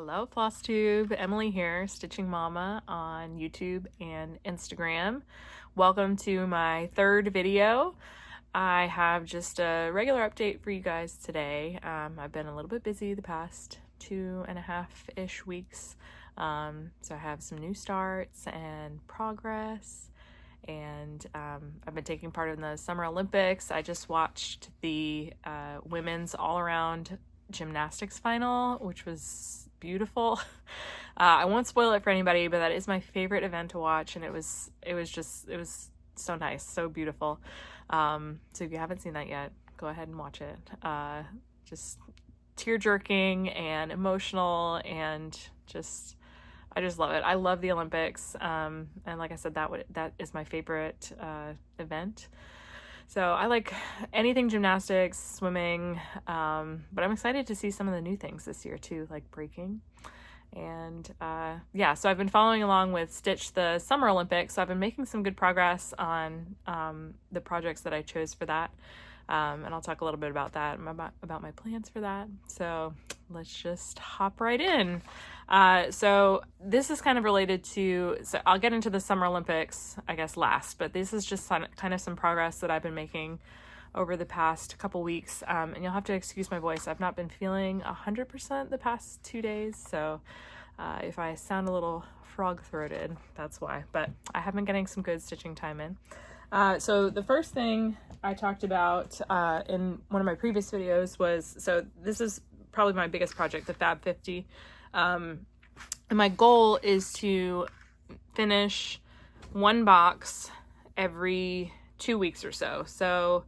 Hello, Flosstube. Emily here, Stitching Mama on YouTube and Instagram. Welcome to my third video. I have just a regular update for you guys today. I've been a little bit busy the past 2.5-ish weeks. So I have some new starts and progress, and I've been taking part in the Summer Olympics. I just watched the women's all-around gymnastics final, which was beautiful. I won't spoil it for anybody, but that is my favorite event to watch, and it was so nice, so beautiful. So if you haven't seen that yet, go ahead and watch it. Just tear-jerking and emotional, and I just love it. I love the Olympics, and like I said, that is my favorite event. So I like anything gymnastics, swimming, but I'm excited to see some of the new things this year too, like breaking. And yeah, so I've been following along with Stitch the Summer Olympics, so I've been making some good progress on the projects that I chose for that. And I'll talk a little bit about that, about my plans for that. So let's just hop right in. So this is kind of related to, so I'll get into the Summer Olympics, I guess, last, but this is just kind of some progress that I've been making over the past couple weeks. And you'll have to excuse my voice. I've not been feeling 100% the past 2 days. So if I sound a little frog-throated, that's why. But I have been getting some good stitching time in. So the first thing I talked about in one of my previous videos was, so this is probably my biggest project, the Fab 50. And my goal is to finish one box every 2 weeks or so. So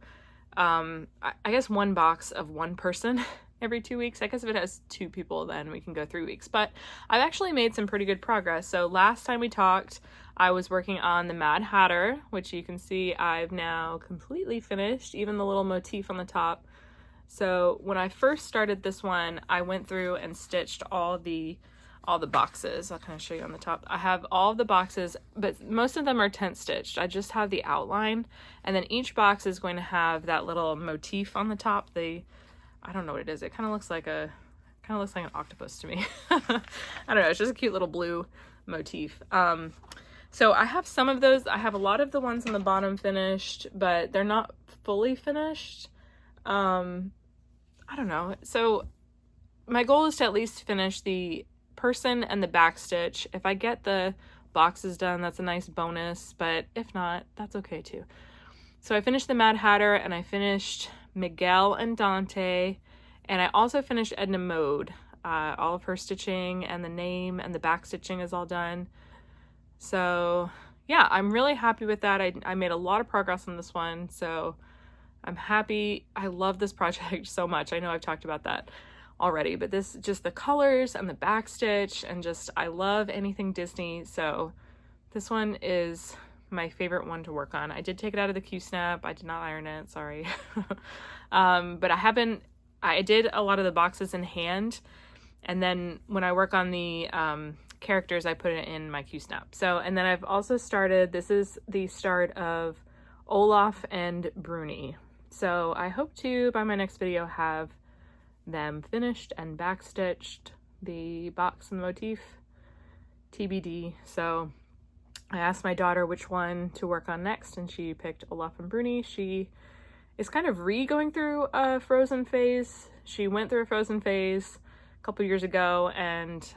I guess one box of one person every 2 weeks. I guess if it has 2 people, then we can go 3 weeks. But I've actually made some pretty good progress. So last time we talked, I was working on the Mad Hatter, which you can see I've now completely finished, even the little motif on the top. So when I first started this one, I went through and stitched all the boxes. I'll kind of show you on the top. I have all of the boxes, but most of them are tent stitched. I just have the outline, and then each box is going to have that little motif on the top. I don't know what it is. It kind of looks like an octopus to me. I don't know. It's just a cute little blue motif. So I have some of those. I have a lot of the ones on the bottom finished, but they're not fully finished. I don't know. So my goal is to at least finish the person and the back stitch. If I get the boxes done, that's a nice bonus, but if not, that's okay too. So I finished the Mad Hatter, and I finished Miguel and Dante, and I also finished Edna Mode. All of her stitching and the name and the back stitching is all done. So yeah, I'm really happy with that. I made a lot of progress on this one, so I'm happy. I love this project so much. I know I've talked about that already, but this, just the colors and the back stitch, and just, I love anything Disney. So this one is my favorite one to work on. I did take it out of the Q-snap. I did not iron it, sorry. But I did a lot of the boxes in hand, and then when I work on the characters, I put it in my Q-snap. So, and then I've also started, this is the start of Olaf and Bruni. So I hope to, by my next video, have them finished and backstitched, the box and the motif, TBD. So I asked my daughter which one to work on next, and she picked Olaf and Bruni. She is kind of going through a Frozen phase. She went through a Frozen phase couple years ago, and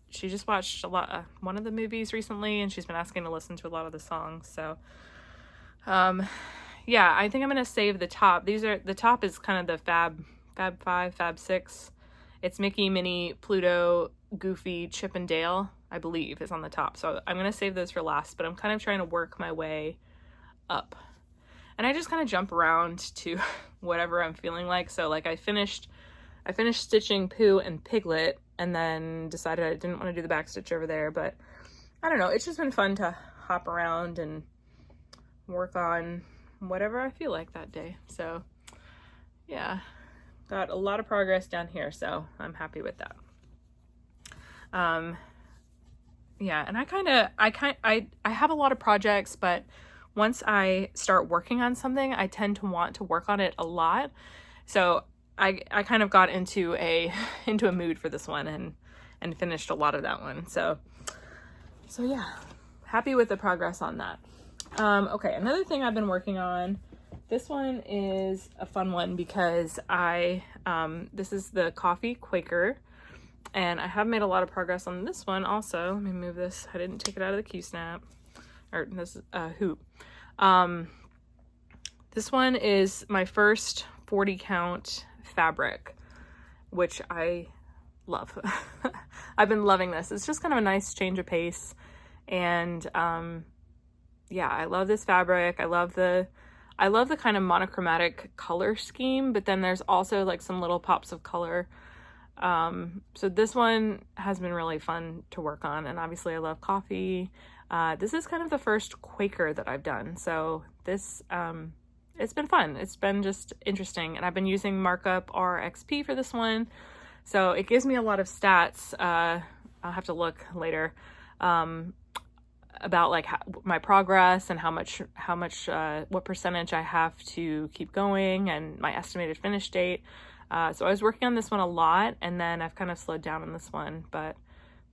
she just watched one of the movies recently, and she's been asking to listen to a lot of the songs. So yeah, I think I'm gonna save the top. The top is kind of the Fab 5, Fab 6. It's Mickey, Minnie, Pluto, Goofy, Chip and Dale, I believe, is on the top. So I'm gonna save those for last, but I'm kind of trying to work my way up, and I just kind of jump around to whatever I'm feeling like. So like I finished stitching Pooh and Piglet, and then decided I didn't want to do the back stitch over there, but I don't know, it's just been fun to hop around and work on whatever I feel like that day. So yeah, got a lot of progress down here, so I'm happy with that. Yeah, and I have a lot of projects, but once I start working on something, I tend to want to work on it a lot. So I kind of got into a mood for this one, and and finished a lot of that one. So yeah, happy with the progress on that. Okay, another thing I've been working on, this one is a fun one because this is the coffee Quaker, and I have made a lot of progress on this one also. Let me move this. I didn't take it out of the Q-snap, or this hoop. This one is my first 40 count fabric, which I love. I've been loving this. It's just kind of a nice change of pace. And yeah, I love this fabric. I love the kind of monochromatic color scheme, but then there's also like some little pops of color. So this one has been really fun to work on, and obviously I love coffee. This is kind of the first Quaker that I've done. So this, it's been fun. It's been just interesting. And I've been using Markup RXP for this one. So it gives me a lot of stats. I'll have to look later, about like my progress and what percentage I have to keep going and my estimated finish date. So I was working on this one a lot, and then I've kind of slowed down on this one, but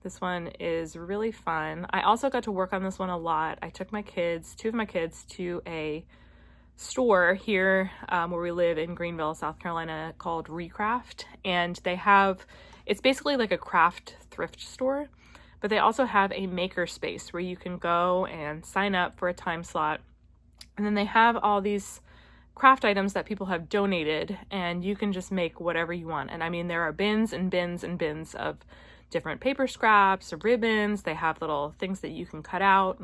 this one is really fun. I also got to work on this one a lot. I took two of my kids to a store here where we live in Greenville, South Carolina, called Recraft, and it's basically like a craft thrift store, but they also have a maker space where you can go and sign up for a time slot, and then they have all these craft items that people have donated, and you can just make whatever you want. And I mean, there are bins and bins and bins of different paper scraps or ribbons. They have little things that you can cut out,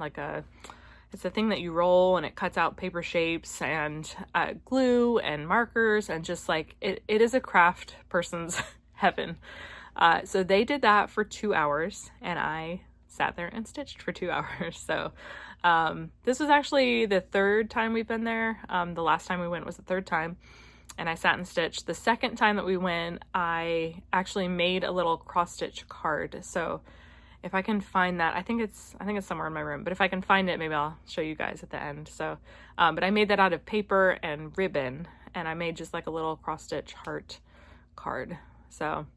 it's a thing that you roll and it cuts out paper shapes, and glue and markers, and just like it is a craft person's heaven. So they did that for 2 hours, and I sat there and stitched for 2 hours. So this was actually the third time we've been there. The last time we went was the third time, and I sat and stitched. The second time that we went, I actually made a little cross stitch card. So if I can find that, I think it's somewhere in my room, but if I can find it, maybe I'll show you guys at the end. So, but I made that out of paper and ribbon, and I made just like a little cross stitch heart card. So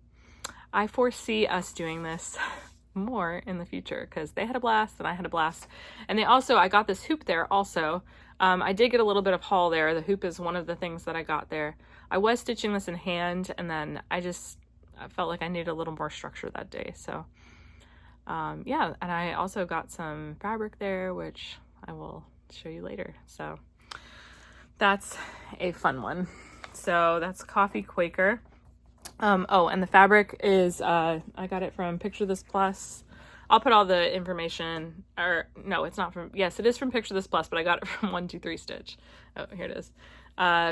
I foresee us doing this more in the future because they had a blast and I had a blast. And I got this hoop there also. I did get a little bit of haul there. The hoop is one of the things that I got there. I was stitching this in hand, and then I felt like I needed a little more structure that day. So yeah, and I also got some fabric there, which I will show you later. So that's a fun one. So that's Coffee Quaker. Oh, and the fabric is, I got it from Picture This Plus. I'll put all the information, or no, it's not from, yes, it is from Picture This Plus, but I got it from 123 Stitch. Oh, here it is.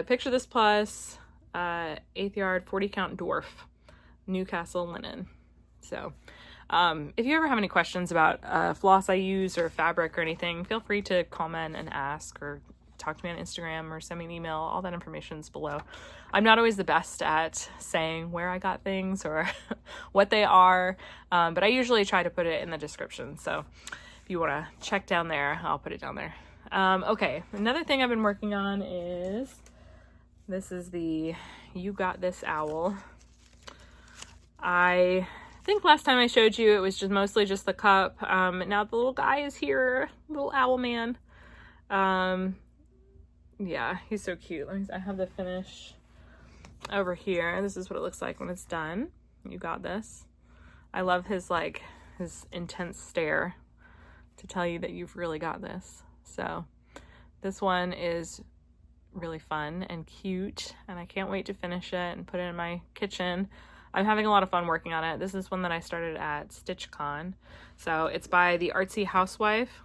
Picture This Plus, 8th yard, 40 count Dwarf, Newcastle linen. So, if you ever have any questions about floss I use or fabric or anything, feel free to comment and ask, or talk to me on Instagram, or send me an email. All that information's below. I'm not always the best at saying where I got things or what they are, but I usually try to put it in the description. So if you want to check down there, I'll put it down there. Okay, another thing I've been working on is, this is the You Got This owl. I think last time I showed you, it was just mostly just the cup. Now the little guy is here, little owl man. Yeah, he's so cute. I have the finish over here. This is what it looks like when it's done. You got this. I love his intense stare to tell you that you've really got this. So this one is really fun and cute, and I can't wait to finish it and put it in my kitchen. I'm having a lot of fun working on it. This is one that I started at StitchCon. So it's by the Artsy Housewife,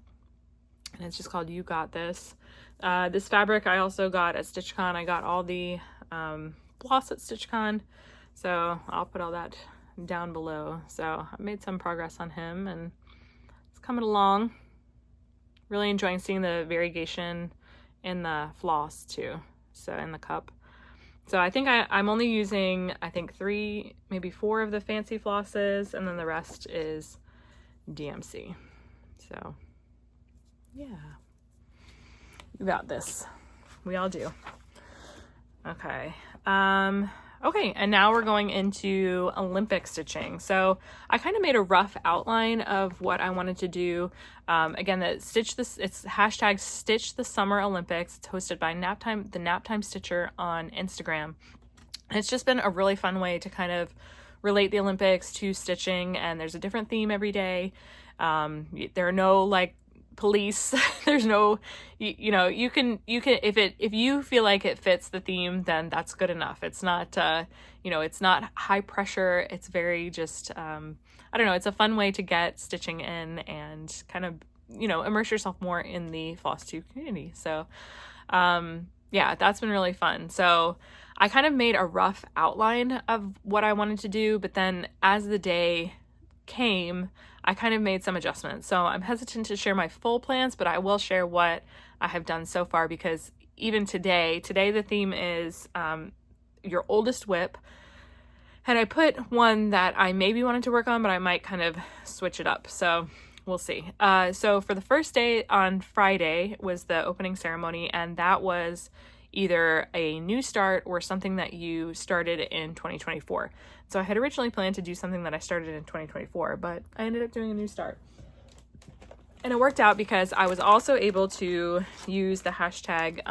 and it's just called You Got This. This fabric I also got at StitchCon. I got all the floss at StitchCon, so I'll put all that down below. So I made some progress on him, and it's coming along. Really enjoying seeing the variegation in the floss too, so in the cup. So I think I'm only using, I think 3, maybe 4 of the fancy flosses, and then the rest is DMC. So yeah, you got this. We all do. Okay. Okay, and now we're going into Olympic stitching. So I kind of made a rough outline of what I wanted to do. Again, it's hashtag Stitch the Summer Olympics. It's hosted by the Naptime Stitcher on Instagram. And it's just been a really fun way to kind of relate the Olympics to stitching, and there's a different theme every day. There are no like police. There's no, you can if you feel like it fits the theme, then that's good enough. It's not it's not high pressure. It's very just I don't know, it's a fun way to get stitching in and kind of immerse yourself more in the Flosstube community. So yeah, that's been really fun. So I kind of made a rough outline of what I wanted to do, but then as the day came, I kind of made some adjustments. So I'm hesitant to share my full plans, but I will share what I have done so far, because even today the theme is your oldest whip. And I put one that I maybe wanted to work on, but I might kind of switch it up. So we'll see. So for the first day on Friday was the opening ceremony, and that was either a new start or something that you started in 2024. So I had originally planned to do something that I started in 2024, but I ended up doing a new start. And it worked out because I was also able to use the hashtag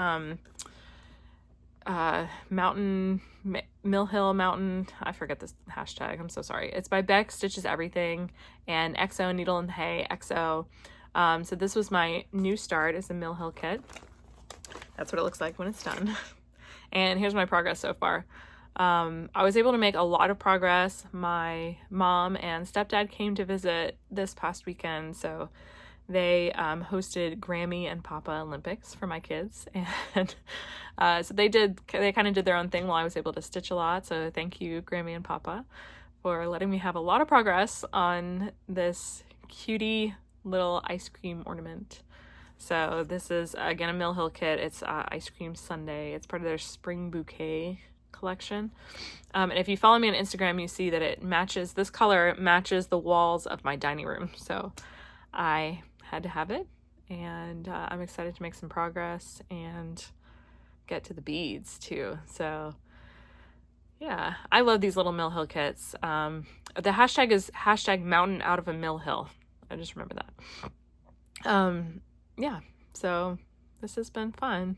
Mill Hill Mountain. I forget this hashtag. I'm so sorry. It's by Beck Stitches Everything and XO Needle and Hay XO. So this was my new start. It's a Mill Hill kit. That's what it looks like when it's done. And here's my progress so far. I was able to make a lot of progress. My mom and stepdad came to visit this past weekend, so they hosted Grammy and Papa Olympics for my kids, and so they kind of did their own thing while I was able to stitch a lot. So thank you, Grammy and Papa, for letting me have a lot of progress on this cutie little ice cream ornament. So this is again a Mill Hill kit. It's ice cream Sundae. It's part of their spring bouquet collection. And if you follow me on Instagram, you see that this color matches the walls of my dining room. So I had to have it, and I'm excited to make some progress and get to the beads too. So yeah, I love these little Mill Hill kits. The hashtag is hashtag mountain out of a Mill Hill. I just remember that. Yeah, so this has been fun.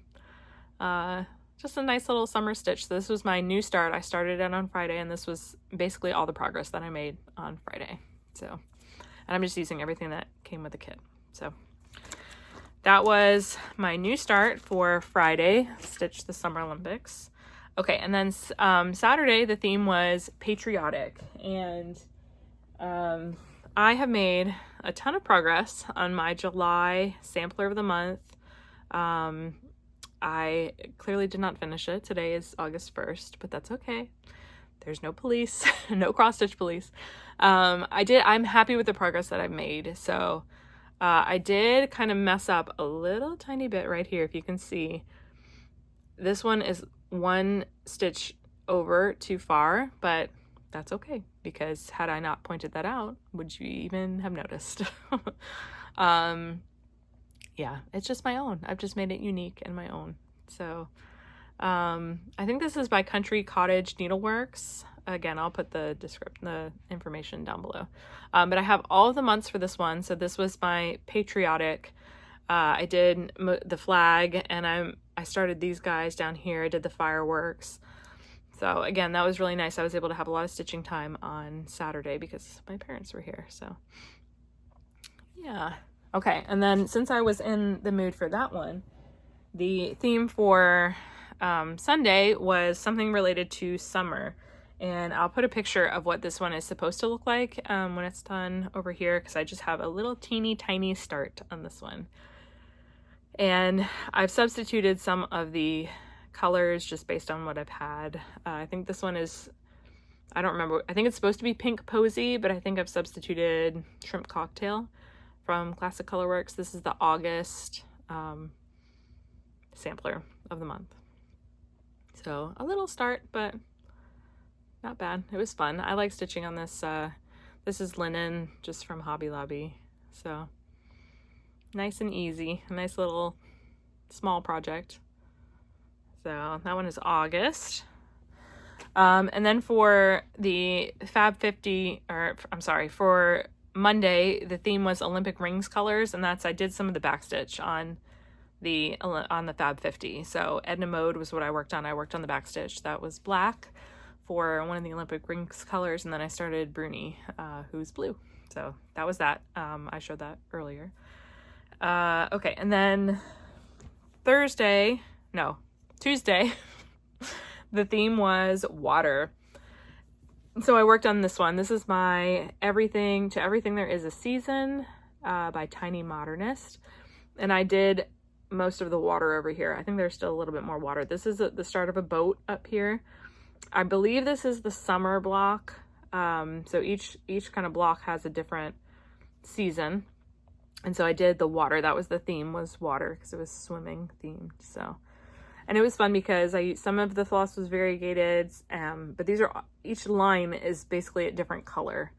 Just a nice little summer stitch. So this was my new start. I started it on Friday, and this was basically all the progress that I made on Friday. So, and I'm just using everything that came with the kit. So that was my new start for Friday, Stitch the Summer Olympics. Okay, and then Saturday, the theme was patriotic, and I have made a ton of progress on my July sampler of the month. I clearly did not finish it. Today is August 1st, but that's okay. There's no police, no cross-stitch police. I'm happy with the progress that I've made. So I did kind of mess up a little tiny bit right here. If you can see, this one is one stitch over too far, but that's okay, because had I not pointed that out, would you even have noticed? Yeah, it's just my own. I've just made it unique and my own. So I think this is by Cottage Needleworks. Again, I'll put the information down below. But I have all of the months for this one. So this was my patriotic. I did the flag, and I started these guys down here. I did the fireworks. So again, that was really nice. I was able to have a lot of stitching time on Saturday because my parents were here. So yeah. Okay, and then since I was in the mood for that one, the theme for Sunday was something related to summer. And I'll put a picture of what this one is supposed to look like when it's done over here, because I just have a little teeny tiny start on this one. And I've substituted some of the colors just based on what I've had. I think this one is, I don't remember, I think it's supposed to be Pink Posy, but I think I've substituted Shrimp Cocktail from Classic Colorworks. This is the August sampler of the month. So a little start, but not bad. It was fun. I like stitching on this. This is linen just from Hobby Lobby. So nice and easy. A nice little small project. So that one is August. And then for the Fab 50, or I'm sorry, for Monday, the theme was Olympic rings colors, and I did some of the backstitch on the Fab 50. So Edna Mode was what I worked on. I worked on the backstitch. That was black for one of the Olympic rings colors, and then I started Bruni, who's blue. So that was that. I showed that earlier. Okay, and then Tuesday, the theme was water. So I worked on this one. This is my Everything to Everything There Is a Season by Tiny Modernist. And I did most of the water over here. I think there's still a little bit more water. This is the start of a boat up here. I believe this is the summer block. So each kind of block has a different season. And so I did the water. That was the theme, was water, because it was swimming themed. So, and it was fun because some of the floss was variegated, but each line is basically a different color.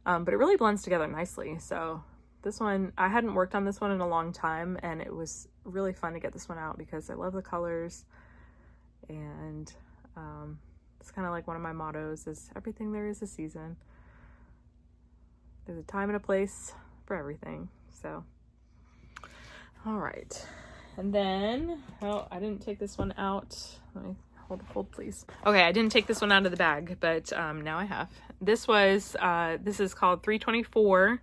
But it really blends together nicely. So this one, I hadn't worked on this one in a long time, and it was really fun to get this one out because I love the colors. And it's kind of like one of my mottos is everything there is a season. There's a time and a place for everything. So, all right. And then, oh, I didn't take this one out. Let me hold please. Okay, I didn't take this one out of the bag, but now I have. This is called 324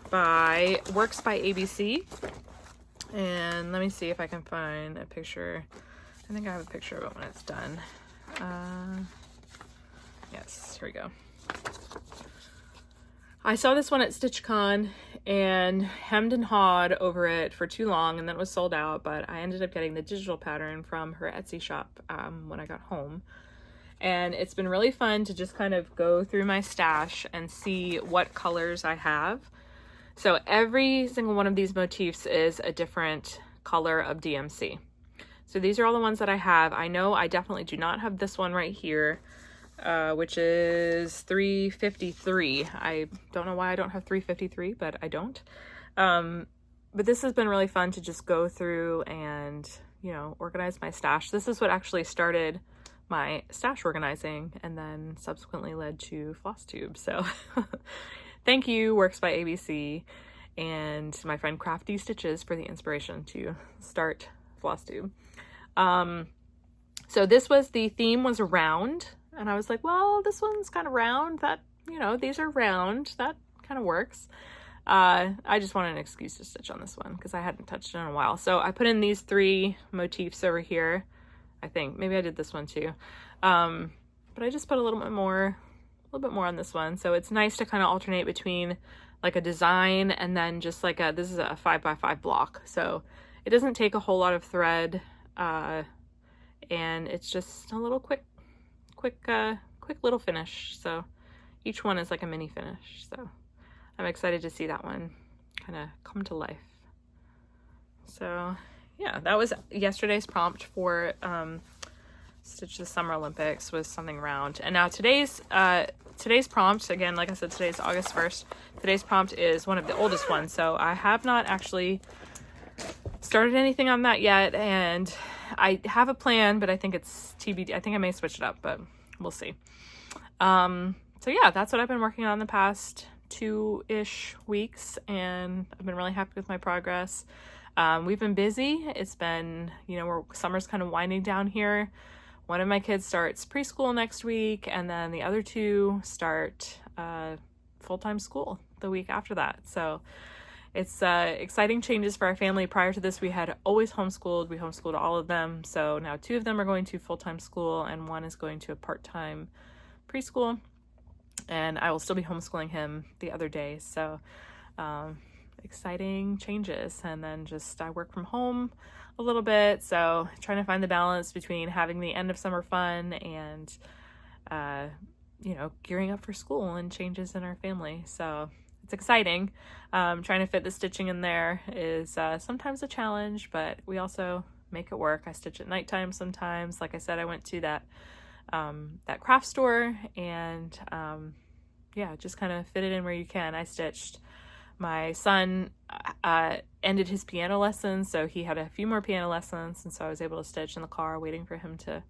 by Works by ABC. And let me see if I can find a picture. I think I have a picture of it when it's done. Yes, here we go. I saw this one at StitchCon and hemmed and hawed over it for too long, and then it was sold out, but I ended up getting the digital pattern from her Etsy shop when I got home. And it's been really fun to just kind of go through my stash and see what colors I have. So every single one of these motifs is a different color of DMC. So these are all the ones that I have. I know I definitely do not have this one right here, which is 353. I don't know why I don't have 353, but I don't. But this has been really fun to just go through and, organize my stash. This is what actually started my stash organizing and then subsequently led to Flosstube. So thank you, Works by ABC, and my friend Crafty Stitches for the inspiration to start Flosstube. So the theme was round. And I was like, well, this one's kind of round. That, these are round. That kind of works. I just wanted an excuse to stitch on this one because I hadn't touched it in a while. So I put in these 3 motifs over here. I think maybe I did this one too. But I just put a little bit more on this one. So it's nice to kind of alternate between like a design and then just like this is a 5x5 block. So it doesn't take a whole lot of thread. And it's just a little quick little finish. So each one is like a mini finish. So I'm excited to see that one kind of come to life. So yeah, that was yesterday's prompt for Stitch the Summer Olympics, was something round. And now today's prompt, again, like I said, today's August 1st. Today's prompt is one of the oldest ones. So I have not actually started anything on that yet, and I have a plan, but I think it's TBD. I think I may switch it up, but we'll see. So yeah, that's what I've been working on the past 2-ish weeks, and I've been really happy with my progress. We've been busy. It's been, summer's kind of winding down here. One of my kids starts preschool next week, and then the other 2 start full-time school the week after that. So it's exciting changes for our family. Prior to this, we had always homeschooled. We homeschooled all of them. So now 2 of them are going to full-time school, and 1 is going to a part-time preschool. And I will still be homeschooling him the other days. So exciting changes. And then I work from home a little bit. So trying to find the balance between having the end of summer fun and, gearing up for school and changes in our family. So it's exciting. Trying to fit the stitching in there is sometimes a challenge, but we also make it work. I stitch at nighttime sometimes. Like I said, I went to that craft store and just kind of fit it in where you can. I stitched. My son ended his piano lessons, so he had a few more piano lessons, and so I was able to stitch in the car waiting for him to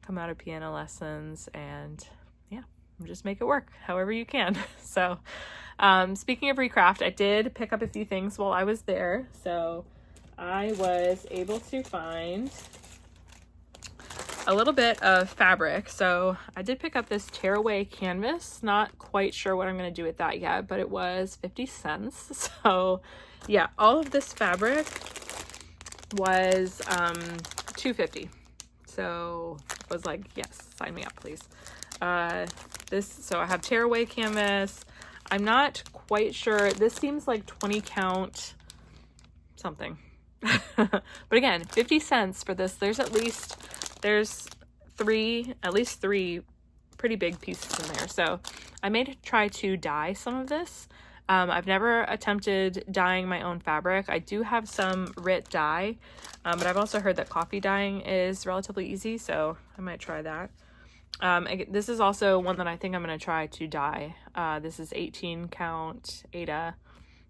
come out of piano lessons, and yeah, just make it work however you can. So speaking of recraft, I did pick up a few things while I was there. So I was able to find a little bit of fabric. So I did pick up this tearaway canvas. Not quite sure what I'm going to do with that yet, but it was 50 cents. So yeah, all of this fabric was $2.50. So I was like, yes, sign me up, please. So I have tearaway canvas. I'm not quite sure. This seems like 20 count something. But again, 50 cents for this. There's at least three pretty big pieces in there. So I may try to dye some of this. I've never attempted dyeing my own fabric. I do have some RIT dye, but I've also heard that coffee dyeing is relatively easy, so I might try that. This is also one that I think I'm going to try to dye. This is 18 count Ada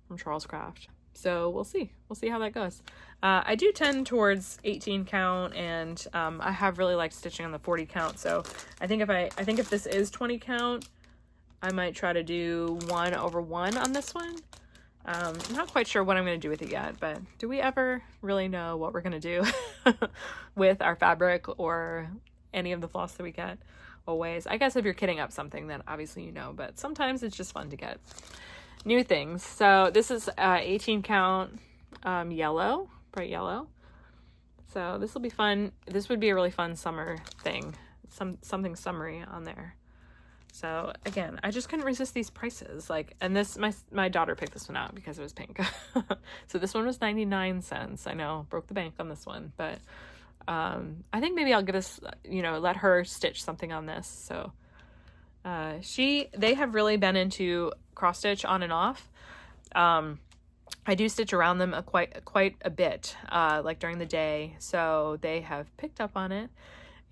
from Charles Craft. So we'll see. We'll see how that goes. I do tend towards 18 count, and I have really liked stitching on the 40 count. So I think if this is 20 count, I might try to do 1/1 on this one. I'm not quite sure what I'm going to do with it yet, but do we ever really know what we're going to do with our fabric or any of the floss that we get? Always. I guess if you're kitting up something, then obviously you know, but sometimes it's just fun to get new things. So this is 18 count yellow, bright yellow. So this will be fun. This would be a really fun summer thing. Something summery on there. So again, I just couldn't resist these prices. Like, and this, my daughter picked this one out because it was pink. So this one was 99 cents. I know, broke the bank on this one, but I think maybe I'll give us, let her stitch something on this. So they have really been into cross stitch on and off. I do stitch around them quite a bit, like during the day. So they have picked up on it.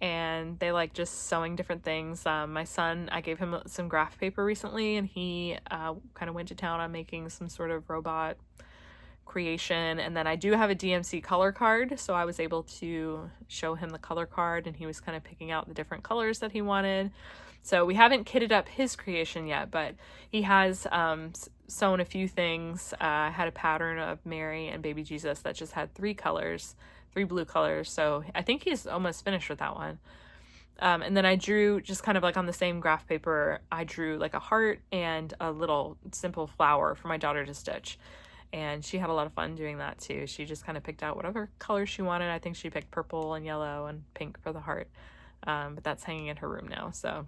And they like just sewing different things. My son, I gave him some graph paper recently, and he kind of went to town on making some sort of robot creation. And then I do have a DMC color card, so I was able to show him the color card, and he was kind of picking out the different colors that he wanted. So we haven't kitted up his creation yet, but he has sewn a few things. I had a pattern of Mary and baby Jesus that just had 3 colors. 3 blue colors, so I think he's almost finished with that one. And then I drew, just kind of like on the same graph paper, I drew like a heart and a little simple flower for my daughter to stitch. And she had a lot of fun doing that too. She just kind of picked out whatever color she wanted. I think she picked purple and yellow and pink for the heart. But that's hanging in her room now. So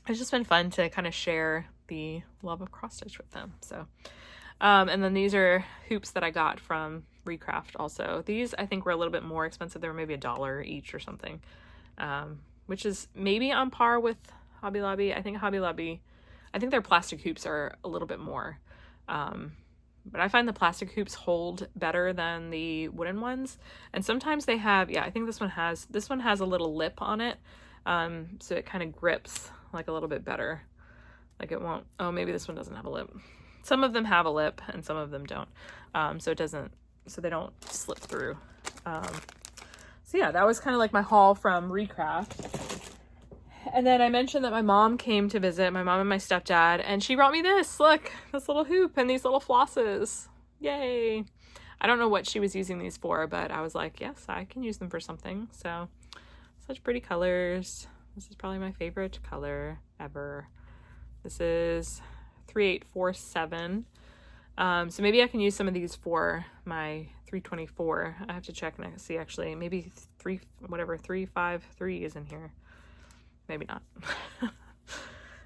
it's just been fun to kind of share the love of cross stitch with them. So, and then these are hoops that I got from Recraft also. These I think were a little bit more expensive. They were maybe $1 each or something, which is maybe on par with Hobby Lobby. I think their plastic hoops are a little bit more, but I find the plastic hoops hold better than the wooden ones. And sometimes they have, I think this one has a little lip on it, so it kind of grips like a little bit better. Like it won't, maybe this one doesn't have a lip. Some of them have a lip and some of them don't, so they don't slip through. So yeah, that was kind of like my haul from Recraft. And then I mentioned that my mom came to visit, my mom and my stepdad, and she brought me this. Look, this little hoop and these little flosses. Yay. I don't know what she was using these for, but I was like, yes, I can use them for something. So such pretty colors. This is probably my favorite color ever. This is 3847. So maybe I can use some of these for my 324. I have to check and see, actually, maybe 353 is in here. Maybe not.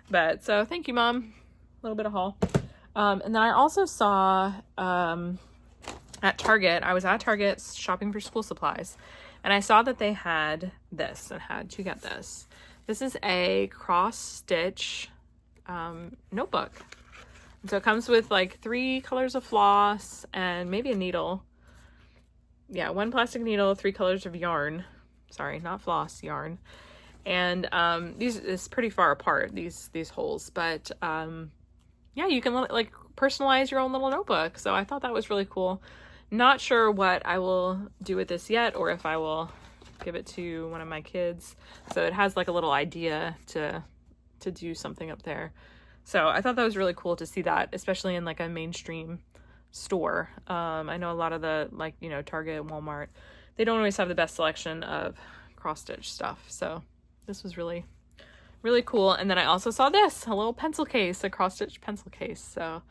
But so thank you, Mom. A little bit of haul. And then I also saw at Target, I was at Target shopping for school supplies, and I saw that they had this and had to get this. This is a cross stitch notebook. So it comes with like 3 colors of floss and maybe a needle. Yeah, 1 plastic needle, 3 colors of yarn. Sorry, not floss, yarn. And these is pretty far apart, these holes. But yeah, you can like personalize your own little notebook. So I thought that was really cool. Not sure what I will do with this yet, or if I will give it to one of my kids. So it has like a little idea to do something up there. So I thought that was really cool to see that, especially in like a mainstream store. I know a lot of the, like, you know, Target, Walmart, they don't always have the best selection of cross stitch stuff. So this was really, really cool. And then I also saw this, a little pencil case, a cross stitch pencil case. So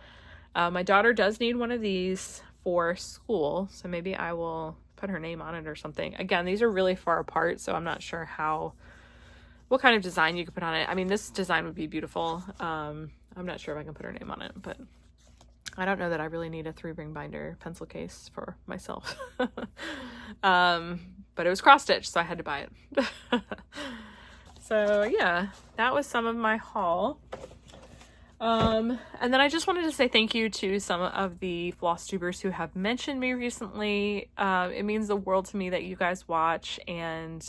my daughter does need one of these for school. So maybe I will put her name on it or something. Again, these are really far apart, so I'm not sure what kind of design you could put on it. I mean, this design would be beautiful. I'm not sure if I can put her name on it, but I don't know that I really need a 3-ring binder pencil case for myself. But it was cross stitch, so I had to buy it. So yeah, that was some of my haul. And then I just wanted to say thank you to some of the floss tubers who have mentioned me recently. It means the world to me that you guys watch and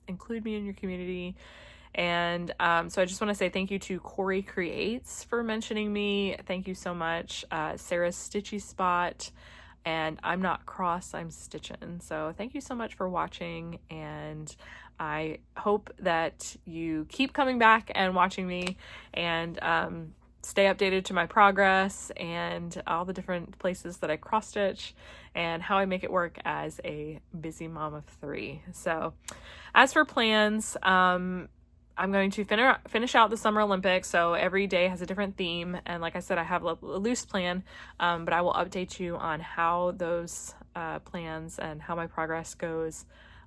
include me in your community. And so I just want to say thank you to Corey Creates for mentioning me. Thank you so much. Sarah's Stitchy Spot, and I'm Not Cross, I'm Stitchin. So thank you so much for watching, and I hope that you keep coming back and watching me, and stay updated to my progress and all the different places that I cross stitch and how I make it work as a busy mom of 3. So as for plans, I'm going to finish out the Summer Olympics. So every day has a different theme. And like I said, I have a loose plan, but I will update you on how those plans and how my progress goes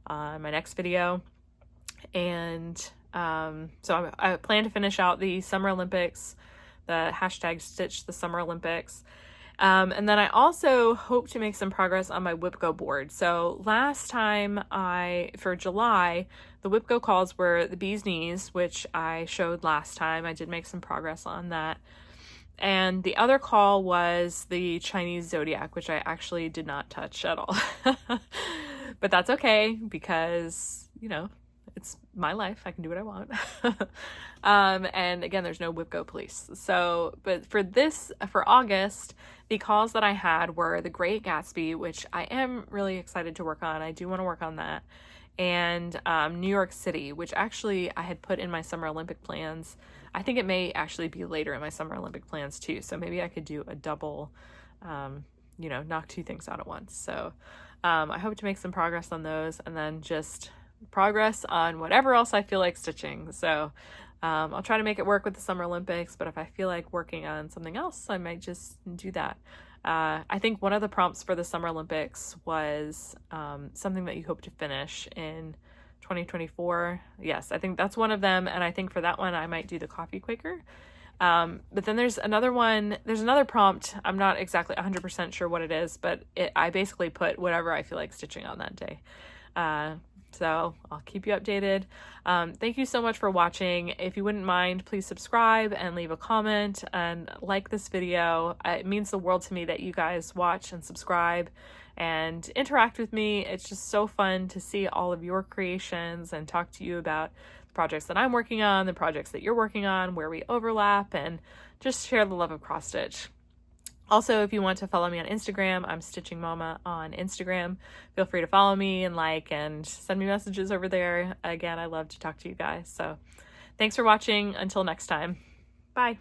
in my next video. And so I plan to finish out the Summer Olympics, the hashtag Stitch the Summer Olympics. And then I also hope to make some progress on my WIPGO board. So last time for July, the WIPGO calls were the bee's knees, which I showed last time. I did make some progress on that. And the other call was the Chinese zodiac, which I actually did not touch at all. But that's okay, because, you know, it's my life. I can do what I want. And again, there's no WIPGO police. So, but for August, the calls that I had were the Great Gatsby, which I am really excited to work on. I do want to work on that. And New York City, which actually I had put in my Summer Olympic plans. I think it may actually be later in my Summer Olympic plans too. So maybe I could do a double, you know, knock 2 things out at once. So I hope to make some progress on those, and then just progress on whatever else I feel like stitching. So I'll try to make it work with the Summer Olympics, but if I feel like working on something else, I might just do that. I think one of the prompts for the Summer Olympics was something that you hope to finish in 2024. Yes, I think that's one of them, and I think for that one I might do the coffee Quaker. But then there's another prompt. I'm not exactly 100% sure what it is, but I basically put whatever I feel like stitching on that day. So I'll keep you updated. Thank you so much for watching. If you wouldn't mind, please subscribe and leave a comment and like this video. It means the world to me that you guys watch and subscribe and interact with me. It's just so fun to see all of your creations and talk to you about the projects that I'm working on, the projects that you're working on, where we overlap, and just share the love of cross stitch. Also, if you want to follow me on Instagram, I'm Stitching Mama on Instagram. Feel free to follow me and like and send me messages over there. Again, I love to talk to you guys. So thanks for watching. Until next time. Bye.